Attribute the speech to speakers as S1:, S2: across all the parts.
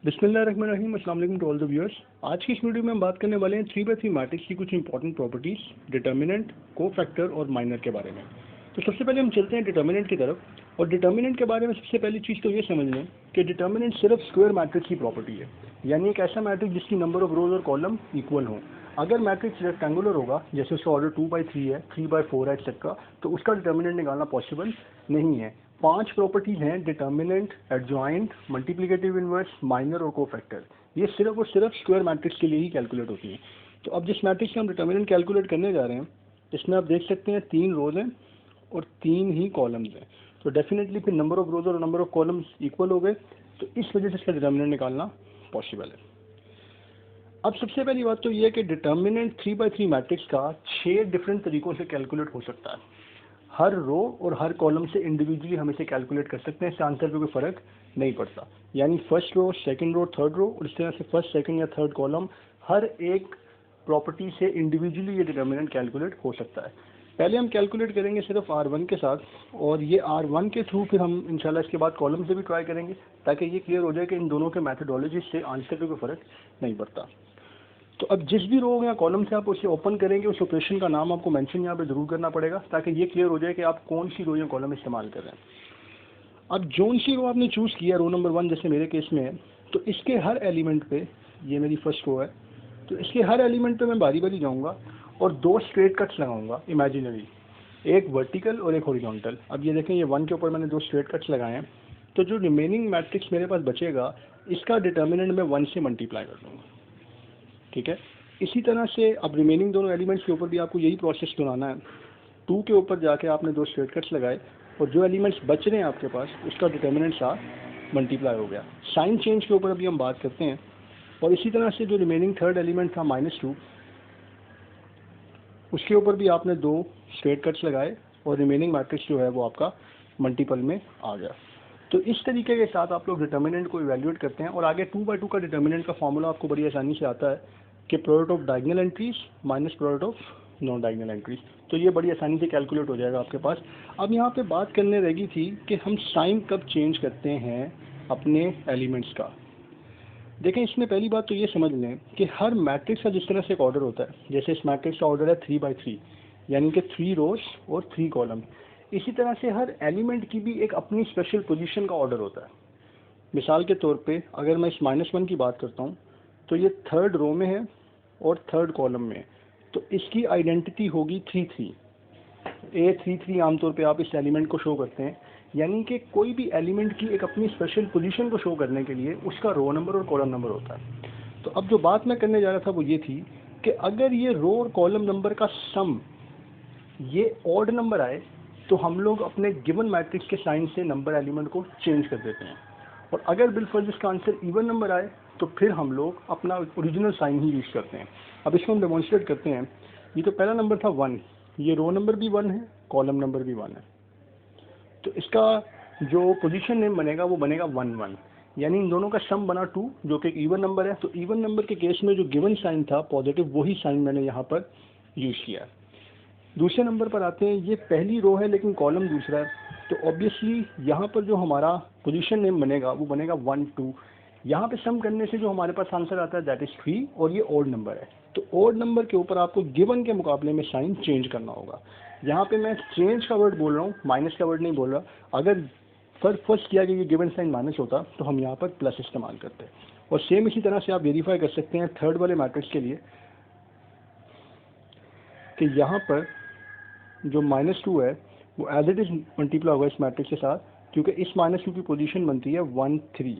S1: बिस्मिल्लाहिर्रहमानिर्रहीम, अस्सलाम वालेकुम टू ऑल द व्यूअर्स। आज की इस वीडियो में हम बात करने वाले हैं 3x3 मैट्रिक्स की कुछ इंपॉर्टेंट प्रॉपर्टीज, डिटर्मिनेंट, कोफैक्टर और माइनर के बारे में। तो सबसे पहले हम चलते हैं डिटर्मिनेंट की तरफ। और डिटर्मिनेंट के बारे में सबसे पहली चीज़ तो ये समझ लें कि डिटर्मिनेंट सिर्फ स्क्वायर मैट्रिक्स की प्रॉपर्टी है, यानी एक ऐसा मैट्रिक्स जिसकी नंबर ऑफ रोज और कॉलम इक्वल हो। अगर मैट्रिक्स रेक्टेंगुलर होगा, जैसे उसका ऑर्डर 2/3 है, 3/4 है एक्सेट्रा, तो उसका डिटर्मिनेंट निकालना पॉसिबल नहीं है। 5 प्रॉपर्टीज हैं, determinant, adjoint, multiplicative inverse, minor और कोफैक्टर। ये सिर्फ और सिर्फ स्क्वायर मैट्रिक्स के लिए ही कैलकुलेट होती हैं। तो अब जिस मैट्रिक्स का हम डिटर्मिनेंट कैलकुलेट करने जा रहे हैं, इसमें आप देख सकते हैं 3 रोज हैं और 3 ही कॉलम्स हैं। तो डेफिनेटली फिर नंबर ऑफ रोज और नंबर ऑफ कॉलम्स इक्वल हो गए, तो इस वजह से इसका डिटर्मिनेंट निकालना पॉसिबल है। अब सबसे पहली बात तो ये है कि डिटर्मिनेंट 3x3 मैट्रिक्स का 6 डिफरेंट तरीकों से कैलकुलेट हो सकता है। हर रो और हर कॉलम से इंडिविजुअली हम इसे कैलकुलेट कर सकते हैं, इससे आंसर पे कोई फर्क नहीं पड़ता। यानी first row, second row, third row, और इस तरह से फर्स्ट, सेकंड या थर्ड कॉलम, हर एक प्रॉपर्टी से इंडिविजुअली ये डिटर्मिनेंट कैलकुलेट हो सकता है। पहले हम कैलकुलेट करेंगे सिर्फ R1 के साथ, और ये R1 के थ्रू फिर हम इंशाल्लाह इसके बाद कॉलम से भी ट्राई करेंगे, ताकि ये क्लियर हो जाए कि इन दोनों के मैथडोलॉजी से आंसर पे कोई फर्क नहीं पड़ता। तो अब जिस भी रो या कॉलम से आप उसे ओपन करेंगे, उस ऑपरेशन का नाम आपको मेंशन यहाँ पे जरूर करना पड़ेगा, ताकि ये क्लियर हो जाए कि आप कौन सी रो या कॉलम इस्तेमाल कर रहे हैं। अब जोन सी रो आपने चूज़ किया, रो नंबर 1 जैसे मेरे केस में है, तो इसके हर एलिमेंट पे, ये मेरी फर्स्ट रो है, तो इसके हर एलिमेंट पे मैं बारी बारी जाऊँगा और 2 स्ट्रेट कट्स लगाऊंगा इमेजिनरी, एक वर्टिकल और एक हॉरिजॉन्टल। अब ये देखें, ये 1 के ऊपर मैंने 2 स्ट्रेट कट्स लगाए हैं, तो जो रिमेनिंग मैट्रिक्स मेरे पास बचेगा, इसका डिटर्मिनेंट मैं 1 से मल्टीप्लाई कर दूँगा। ठीक है, इसी तरह से अब रिमेनिंग दोनों एलिमेंट्स के ऊपर भी आपको यही प्रोसेस दोहराना है। 2 के ऊपर जाके आपने 2 स्ट्रेट कट्स लगाए, और जो एलिमेंट्स बच रहे हैं आपके पास, उसका डिटर्मिनेंट साथ मल्टीप्लाई हो गया। साइन चेंज के ऊपर अभी हम बात करते हैं। और इसी तरह से जो रिमेनिंग थर्ड एलिमेंट था -2, उसके ऊपर भी आपने 2 स्ट्रेट कट्स लगाए, और रिमेनिंग मैट्रिक्स जो है वो आपका मल्टीपल में आ गया। तो इस तरीके के साथ आप लोग डिटर्मिनेंट को इवैल्यूएट करते हैं। और आगे 2/2 का डिटर्मिनेंट का फॉर्मूला आपको बड़ी आसानी से आता है कि product of diagonal entries minus product of non diagonal entries. तो ये बड़ी आसानी से कैलकुलेट हो जाएगा आपके पास। अब यहाँ पे बात करने रहेगी थी कि हम साइन कब चेंज करते हैं अपने एलिमेंट्स का। देखें, इसमें पहली बात तो ये समझ लें कि हर मैट्रिक्स का जिस तरह से एक ऑर्डर होता है, जैसे इस मैट्रिक्स का ऑर्डर है 3/3, यानी कि 3 रोज और 3 कॉलम, इसी तरह से हर एलिमेंट की भी एक अपनी स्पेशल पोजीशन का ऑर्डर होता है। मिसाल के तौर पे अगर मैं इस -1 की बात करता हूँ, तो ये थर्ड रो में है और थर्ड कॉलम में है, तो इसकी आइडेंटिटी होगी 3-3। A33 आमतौर पे आप इस एलिमेंट को शो करते हैं, यानी कि कोई भी एलिमेंट की एक अपनी स्पेशल पोजीशन को शो करने के लिए उसका रो नंबर और कॉलम नंबर होता है। तो अब जो बात मैं करने जा रहा था वो ये थी कि अगर ये रो और कॉलम नंबर का सम ये ऑड नंबर आए, तो हम लोग अपने गिवन मैट्रिक्स के साइन से नंबर एलिमेंट को चेंज कर देते हैं। और अगर बिलफर्ज इसका आंसर इवन नंबर आए, तो फिर हम लोग अपना ओरिजिनल साइन ही यूज़ करते हैं। अब इसको हम डेमोन्स्ट्रेट करते हैं। ये तो पहला नंबर था 1, ये रो नंबर भी 1 है, कॉलम नंबर भी 1 है, तो इसका जो पोजीशन नेम बनेगा वो बनेगा 1-1, यानी इन दोनों का सम बना 2, जो कि एक इवन नंबर है। तो इवन नंबर के केस में जो गिवन साइन था पॉजिटिव, वही साइन मैंने यहाँ पर यूज़ किया है। दूसरे नंबर पर आते हैं, ये पहली रो है लेकिन कॉलम दूसरा है, तो ऑब्वियसली यहाँ पर जो हमारा पोजीशन नेम बनेगा वो बनेगा 1-2। यहाँ पे सम करने से जो हमारे पास आंसर आता है दैट इज़ 3, और ये ओड नंबर है। तो ओड नंबर के ऊपर आपको गिवन के मुकाबले में साइन चेंज करना होगा। यहाँ पे मैं चेंज का वर्ड बोल रहा हूँ, माइनस का वर्ड नहीं बोल रहा। अगर फर्स्ट किया गया ये गिवन साइन माइनस होता, तो हम यहाँ पर प्लस इस्तेमाल करते हैं। और सेम इसी तरह से आप वेरीफाई कर सकते हैं थर्ड वाले मैट्रिक्स के लिए, कि यहाँ पर जो -2 है वो एज इट इज मल्टीप्लाई होगा इस मैट्रिक्स के साथ, क्योंकि इस -2 की पोजीशन बनती है 1-3,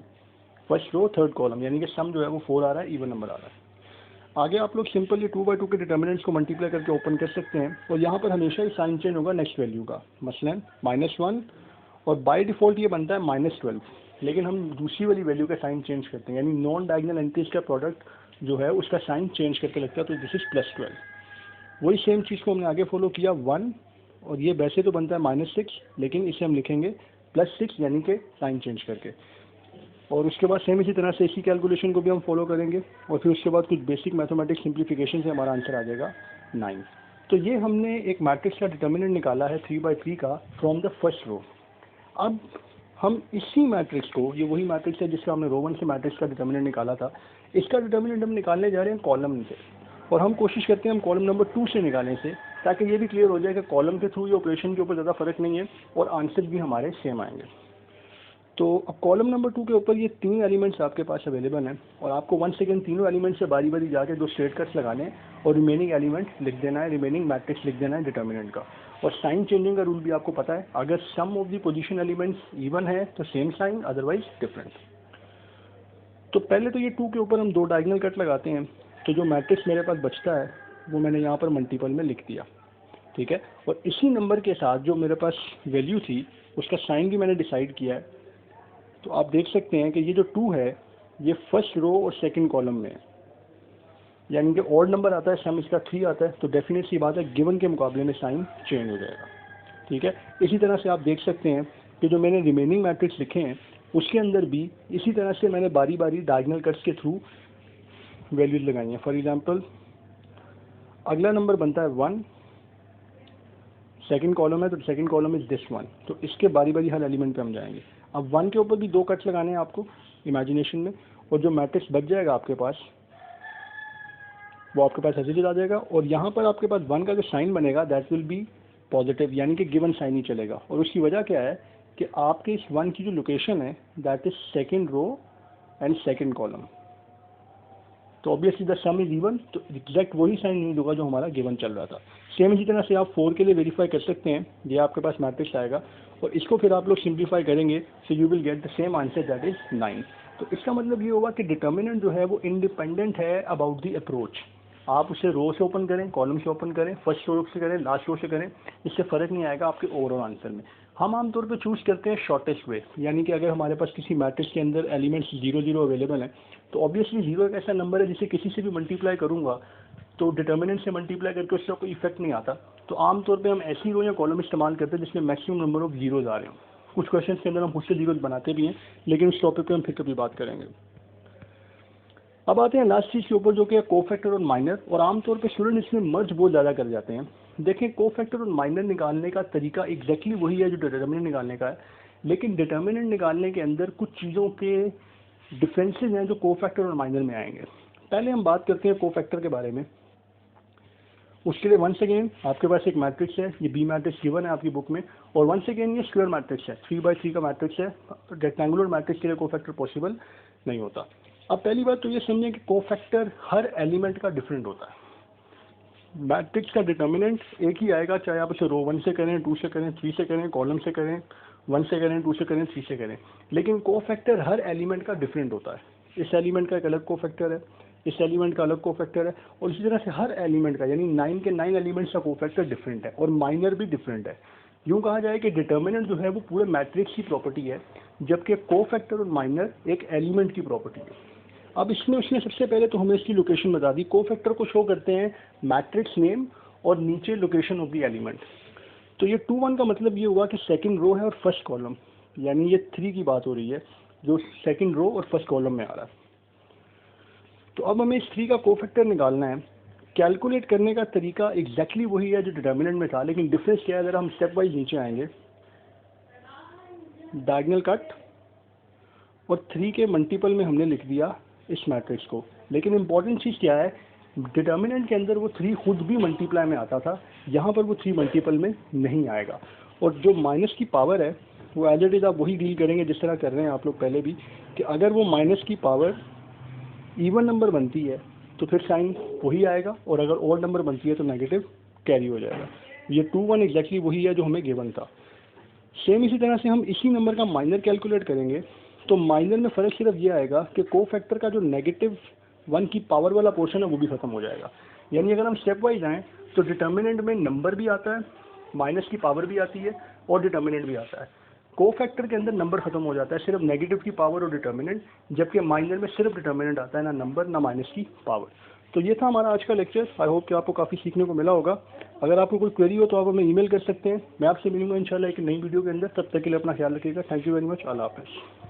S1: फर्स्ट रो थर्ड कॉलम, यानी कि सम जो है वो 4 आ रहा है, इवन नंबर आ रहा है। आगे आप लोग सिंपल ये 2/2 के डिटर्मिनेंट्स को मल्टीप्लाई करके ओपन कर सकते हैं, और यहाँ पर हमेशा ही साइन चेंज होगा नेक्स्ट वैल्यू का, मसलन -1, और बाय डिफ़ॉल्ट ये बनता है -12, लेकिन हम दूसरी वाली वैल्यू का साइन चेंज करते हैं, यानी नॉन डायगोनल एंट्रीज का प्रोडक्ट जो है उसका साइन चेंज करके लगता है, तो दिस इज +12। वही सेम चीज़ को हमने आगे फॉलो किया 1, और ये वैसे तो बनता है -6, लेकिन इसे हम लिखेंगे +6, यानी कि साइन चेंज करके। और उसके बाद सेम इसी तरह से इसी कैलकुलेशन को भी हम फॉलो करेंगे, और फिर उसके बाद कुछ बेसिक मैथमेटिक्स सिंप्लीफिकेशन से हमारा आंसर आ जाएगा 9। तो ये हमने एक मैट्रिक्स का डिटर्मिनेंट निकाला है 3/3 का फ्रॉम द फर्स्ट रो। अब हम इसी मैट्रिक्स को, ये वही मैट्रिक्स है जिसका हमने रो 1 से मैट्रिक्स का डिटर्मिनेंट निकाला था, इसका डिटर्मिनेंट हम निकालने जा रहे हैं कॉलम से, और हम कोशिश करते हैं हम कॉलम नंबर 2 से निकालने से, ताकि ये भी क्लियर हो जाए कि कॉलम के थ्रू ये ऑपरेशन के ऊपर ज़्यादा फर्क नहीं है और आंसर भी हमारे सेम आएंगे। तो अब कॉलम नंबर 2 के ऊपर ये 3 एलिमेंट्स आपके पास अवेलेबल हैं, और आपको 1 सेकेंड तीनों एलिमेंट्स से बारी बारी जाके 2 स्ट्रेट कट्स लगाने हैं और रिमेनिंग एलिमेंट लिख देना है, रिमेनिंग मैट्रिक्स लिख देना है डिटर्मिनेंट का। और साइन चेंजिंग का रूल भी आपको पता है, अगर sum of the position elements even है तो सेम साइन, अदरवाइज डिफरेंट। तो पहले तो ये 2 के ऊपर हम 2 डायगोनल कट लगाते हैं, तो जो मैट्रिक्स मेरे पास बचता है वो मैंने यहाँ पर मल्टीपल में लिख दिया, ठीक है। और इसी नंबर के साथ जो मेरे पास वैल्यू थी उसका साइन भी मैंने डिसाइड किया है। तो आप देख सकते हैं कि ये जो 2 है ये फर्स्ट रो और सेकंड कॉलम में है, यानी कि ऑड नंबर आता है, सम इसका 3 आता है, तो डेफिनेट सी बात है गिवन के मुकाबले में साइन चेंज हो जाएगा, ठीक है। इसी तरह से आप देख सकते हैं कि जो मैंने रिमेनिंग मैट्रिक्स लिखे हैं उसके अंदर भी इसी तरह से मैंने बारी बारी डायगोनल कट्स के थ्रू वैल्यूज लगाई हैं। फॉर एग्जांपल अगला नंबर बनता है 1, सेकंड कॉलम है तो सेकंड कॉलम इज दिस 1, तो इसके बारी बारी हर एलिमेंट पे हम जाएंगे। अब 1 के ऊपर भी 2 कट्स लगाने हैं आपको इमेजिनेशन में, और जो मैट्रिक्स बच जाएगा आपके पास वो आपके पास ऐसे आ जाएगा, और यहाँ पर आपके पास 1 का जो साइन बनेगा दैट विल बी पॉजिटिव, यानी कि गिवन साइन ही चलेगा। और उसकी वजह क्या है कि आपके इस 1 की जो लोकेशन है that is second row and second column, तो obviously the sum is even, तो एग्जैक्ट वही साइन यूज होगा जो हमारा गिवन चल रहा था। सेम इसी तरह से आप 4 के लिए वेरीफाई कर सकते हैं, ये आपके पास मैट्रिक्स आएगा और इसको फिर आप लोग सिंप्लीफाई करेंगे, so you will get the same answer that is 9। तो इसका मतलब ये होगा कि डिटर्मिनेंट जो है वो इंडिपेंडेंट है अबाउट द अप्रोच। आप उसे रो से ओपन करें, कॉलम से ओपन करें, फर्स्ट रो से करें, लास्ट रो से करें, इससे फ़र्क नहीं आएगा आपके ओवरऑल आंसर में। हम आमतौर पे चूज़ करते हैं शॉर्टेस्ट वे, यानी कि अगर हमारे पास किसी मैट्रिक्स के अंदर एलिमेंट्स 0 0 अवेलेबल हैं तो ऑब्वियसली 0 एक ऐसा नंबर है जिसे किसी से भी मल्टीप्लाई करूंगा तो डिटर्मिनेंट से मल्टीप्लाई करके उसका कोई इफेक्ट नहीं आता। तो आमतौर पे हम ऐसी रो या कॉलम इस्तेमाल करते हैं जिसमें मैक्सिमम नंबर ऑफ जीरोज आ रहे हों। कुछ क्वेश्चन के अंदर हम खुद से जीरोज बनाते भी हैं, लेकिन उस टॉपिक पर हम फिर कभी बात करेंगे। अब आते हैं लास्ट चीज़ के ऊपर जो कि है कोफैक्टर और माइनर, और आमतौर पे स्टूडेंट इसमें मर्ज बहुत ज़्यादा कर जाते हैं। देखें कोफैक्टर और माइनर निकालने का तरीका एग्जैक्टली वही है जो डिटर्मिनेंट निकालने का है, लेकिन डिटर्मिनेंट निकालने के अंदर कुछ चीज़ों के डिफरेंसेस हैं जो कोफैक्टर और माइनर में आएंगे। पहले हम बात करते हैं कोफैक्टर के बारे में। उसके लिए वंस अगेन आपके पास एक मैट्रिक्स है, ये बी मैट्रिक्स गिवन है आपकी बुक में, और वंस अगेन ये स्क्वायर मैट्रिक्स है, 3x3 का मैट्रिक्स है। रेक्टेंगुलर मैट्रिक्स के लिए कोफैक्टर पॉसिबल नहीं होता। अब पहली बात तो ये समझें कि कोफैक्टर हर एलिमेंट का डिफरेंट होता है। मैट्रिक्स का डिटर्मिनेंट एक ही आएगा, चाहे आप उसे रो 1 से करें, 2 से करें, 3 से करें, कॉलम से करें, 1 से करें, 2 से करें, 3 से करें, लेकिन कोफैक्टर हर एलिमेंट का डिफरेंट होता है। इस एलिमेंट का एक अलग कोफैक्टर है, इस एलिमेंट का अलग कोफैक्टर है, और इसी तरह से हर एलिमेंट का, यानी 9 के 9 एलिमेंट्स का कोफैक्टर डिफरेंट है, और माइनर भी डिफरेंट है। यूँ कहा जाए कि डिटर्मिनेंट जो है वो पूरे मैट्रिक्स की प्रॉपर्टी है, जबकि कोफैक्टर और माइनर एक एलिमेंट की प्रॉपर्टी है। अब इसमें उसने सबसे पहले तो हमें इसकी लोकेशन बता दी। कोफैक्टर को शो करते हैं मैट्रिक्स नेम और नीचे लोकेशन ऑफ द एलिमेंट। तो ये 2 1 का मतलब ये हुआ कि सेकंड रो है और फर्स्ट कॉलम, यानी ये 3 की बात हो रही है जो सेकंड रो और फर्स्ट कॉलम में आ रहा है। तो अब हमें इस 3 का कोफैक्टर निकालना है। कैलकुलेट करने का तरीका एग्जैक्टली वही है जो डिटर्मिनेंट में था, लेकिन डिफरेंस क्या है, अगर हम स्टेप वाइज नीचे आएंगे, डायगोनल कट और 3 के मल्टीपल में हमने लिख दिया इस मैट्रिक्स को। लेकिन इंपॉर्टेंट चीज़ क्या है, डिटर्मिनेंट के अंदर वो 3 खुद भी मल्टीप्लाई में आता था, यहाँ पर वो 3 मल्टीपल में नहीं आएगा। और जो माइनस की पावर है वो एज इट इज़ आप वही डील करेंगे जिस तरह कर रहे हैं आप लोग पहले भी, कि अगर वो माइनस की पावर इवन नंबर बनती है तो फिर साइन वही आएगा, और अगर ऑड नंबर बनती है तो नेगेटिव कैरी हो जाएगा। ये 2 1 एग्जैक्टली वही है जो हमें गिवन था। सेम इसी तरह से हम इसी नंबर का माइनर कैलकुलेट करेंगे, तो माइनर में फ़र्क सिर्फ ये आएगा कि कोफैक्टर का जो -1 की पावर वाला पोर्शन है वो भी खत्म हो जाएगा। यानी अगर हम स्टेप वाइज आएँ तो डिटर्मिनेंट में नंबर भी आता है, माइनस की पावर भी आती है और डिटर्मिनेंट भी आता है। कोफैक्टर के अंदर नंबर खत्म हो जाता है, सिर्फ नेगेटिव की पावर और डिटर्मिनेंट, जबकि माइनर में सिर्फ डिटर्मिनेंट आता है, ना नंबर ना माइनस की पावर। तो ये था हमारा आज का लेक्चर। आई होप कि आपको काफ़ी सीखने को मिला होगा। अगर आपको कोई क्वेरी हो तो आप हमें ईमेल कर सकते हैं। मैं आपसे मिलूंगा इंशाल्लाह एक नई वीडियो के अंदर। तब तक के लिए अपना ख्याल रखिएगा। Thank you very much. अल्लाह हाफ़िज़।